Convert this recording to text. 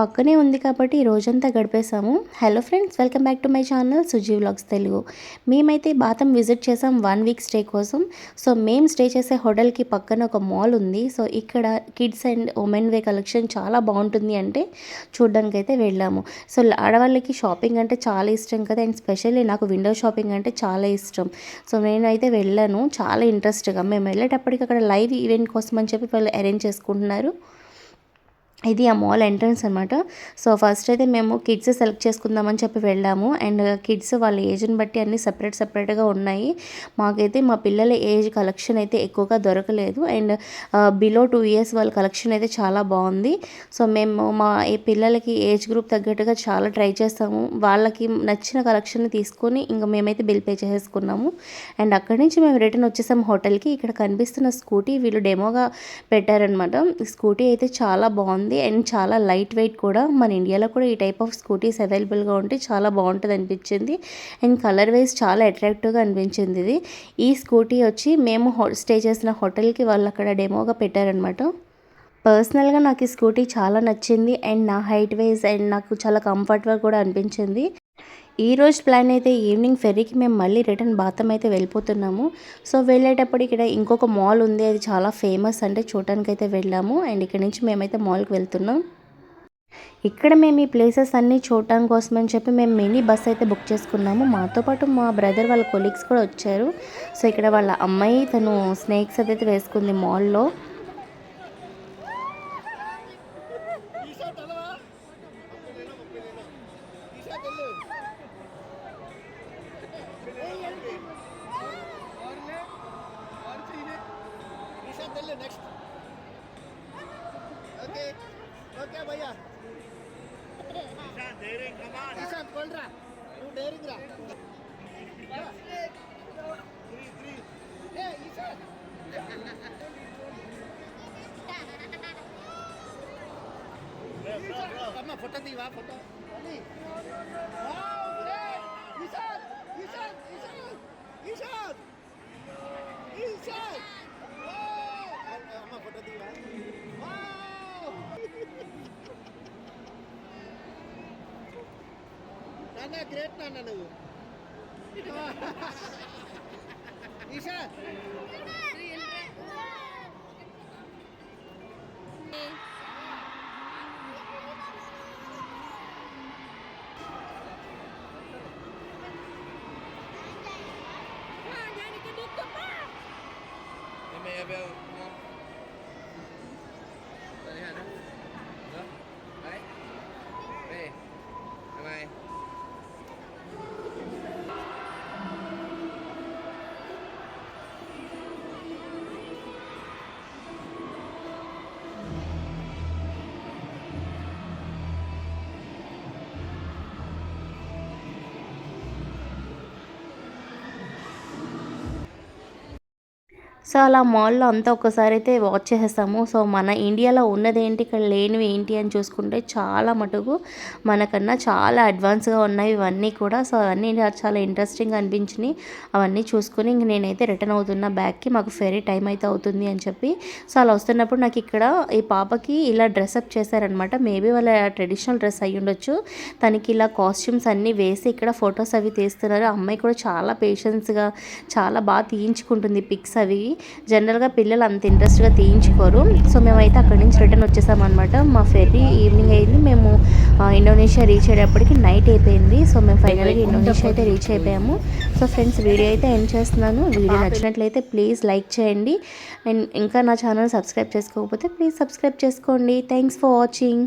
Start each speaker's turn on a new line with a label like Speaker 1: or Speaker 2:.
Speaker 1: పక్కనే ఉంది కాబట్టి ఈ రోజంతా గడిపేసాము. Hello friends, welcome back to my channel Suji vlogs Telugu. మేమైతే బాతం విజిట్ చేసాం 1 వీక్ స్టే కోసం. సో మేము స్టే చేసే హోటల్కి పక్కన ఒక మాల్ ఉంది. సో ఇక్కడ kids and women wear collection చాలా బాగుంటుంది అంటే చూడ్డానికి అయితే వెళ్ళాము. సో ఆడవాళ్ళకి షాపింగ్ అంటే చాలా ఇష్టం కదా, అండ్ స్పెషల్లీ నాకు విండో షాపింగ్ అంటే చాలా ఇష్టం. సో నేనైతే వెళ్ళాను చాలా ఇంట్రెస్ట్గా. మేము వెళ్ళేటప్పటికి అక్కడ లైవ్ ఈవెంట్ కోసం అని చెప్పి వాళ్ళు అరేంజ్ చేసుకుంటున్నారు. ఇది ఆ మాల్ ఎంట్రన్స్ అనమాట. సో ఫస్ట్ అయితే మేము కిడ్స్ సెలెక్ట్ చేసుకుందామని చెప్పి వెళ్ళాము. అండ్ కిడ్స్ వాళ్ళ ఏజ్ని బట్టి అన్నీ సపరేట్గా ఉన్నాయి. మాకైతే మా పిల్లల ఏజ్ కలెక్షన్ అయితే ఎక్కువగా దొరకలేదు. అండ్ బిలో 2 ఇయర్స్ వాళ్ళ కలెక్షన్ అయితే చాలా బాగుంది. సో మేము మా ఈ పిల్లలకి ఏజ్ గ్రూప్ తగ్గట్టుగా చాలా ట్రై చేస్తాము. వాళ్ళకి నచ్చిన కలెక్షన్ తీసుకొని ఇంకా మేమైతే బిల్ పే చేసుకున్నాము. అండ్ అక్కడి నుంచి మేము రిటర్న్ వచ్చేసాము హోటల్కి. ఇక్కడ కనిపిస్తున్న స్కూటీ వీళ్ళు డెమోగా పెట్టారనమాట. స్కూటీ అయితే చాలా బాగుంది అండ్ చాలా లైట్ వెయిట్ కూడా. మన ఇండియాలో కూడా ఈ టైప్ ఆఫ్ స్కూటీస్ అవైలబుల్గా ఉంటే చాలా బాగుంటుంది అనిపించింది. అండ్ కలర్ వైజ్ చాలా అట్రాక్టివ్గా అనిపించింది ఇది. ఈ స్కూటీ వచ్చి మేము స్టే చేసిన హోటల్కి వాళ్ళు అక్కడ డెమోగా పెట్టారనమాట. పర్సనల్గా నాకు ఈ స్కూటీ చాలా నచ్చింది అండ్ నా హైట్ వైజ్ అండ్ నాకు చాలా కంఫర్ట్గా కూడా అనిపించింది. ఈరోజు ప్లాన్ అయితే ఈవినింగ్ ఫెర్రీకి మేము మళ్ళీ రిటర్న్ బాతం అయితే వెళ్ళిపోతున్నాము. సో వెళ్ళేటప్పుడు ఇక్కడ ఇంకొక మాల్ ఉంది, అది చాలా ఫేమస్ అంటే చూడటానికి అయితే వెళ్ళాము. అండ్ ఇక్కడ నుంచి మేమైతే మాల్కి వెళ్తున్నాం. ఇక్కడ మేము ఈ ప్లేసెస్ అన్నీ చూడటం కోసం అని చెప్పి మేము మినీ బస్ అయితే బుక్ చేసుకున్నాము. మాతో పాటు మా బ్రదర్ వాళ్ళ కొలీగ్స్ కూడా వచ్చారు. సో ఇక్కడ వాళ్ళ అమ్మాయి తను స్నేక్స్ అయితే వేసుకుంది మాల్లో.
Speaker 2: नेक्स्ट ओके ओके भैया Ishan daring come on Ishan बोल रहा तू डेयरिंग रहा 3 ए ईशान अपना फोटो दी वाह photo wow Ishan Ishan Ishan Ishan Ishan photo दी नाना ग्रेट नाना నువ్వు ఈషా
Speaker 1: సో అలా మాల్లో అంతా ఒక్కసారి అయితే వాచ్ చేసేస్తాము. సో మన ఇండియాలో ఉన్నది ఏంటి, ఇక్కడ లేనివి ఏంటి అని చూసుకుంటే చాలా మటుకు మనకన్నా చాలా అడ్వాన్స్గా ఉన్నాయి ఇవన్నీ కూడా. సో అవన్నీ చాలా ఇంట్రెస్టింగ్గా అనిపించినాయి. అవన్నీ చూసుకుని ఇంక నేనైతే రిటర్న్ అవుతున్నా బ్యాగ్కి. మాకు ఫెరీ టైం అయితే అవుతుంది అని చెప్పి. సో అలా వస్తున్నప్పుడు నాకు ఇక్కడ ఈ పాపకి ఇలా డ్రెస్అప్ చేశారనమాట. మేబీ వాళ్ళ ట్రెడిషనల్ డ్రెస్ అయ్యి ఉండొచ్చు. తనకి ఇలా కాస్ట్యూమ్స్ అన్నీ వేసి ఇక్కడ ఫొటోస్ అవి తీస్తున్నారు. అమ్మాయి కూడా చాలా పేషెన్స్గా చాలా బాగా తీయించుకుంటుంది పిక్స్ అవి. జనరల్గా పిల్లలు అంత ఇంట్రెస్ట్గా తీయించుకోరు. సో మేమైతే అక్కడి నుంచి రిటర్న్ వచ్చేసామన్నమాట. మా ఫెర్రీ ఈవినింగ్ అయింది. మేము ఇండోనేషియా రీచ్ అయ్యేటప్పటికి నైట్ అయిపోయింది. సో మేము ఫైనల్గా ఇండోనేషియా అయితే రీచ్ అయిపోయాము. సో ఫ్రెండ్స్, వీడియో అయితే ఎండ్ చేస్తున్నాను. వీడియో నచ్చినట్లయితే ప్లీజ్ లైక్ చేయండి. అండ్ ఇంకా నా ఛానల్ సబ్స్క్రైబ్ చేసుకోకపోతే ప్లీజ్ సబ్స్క్రైబ్ చేసుకోండి. Thanks for watching.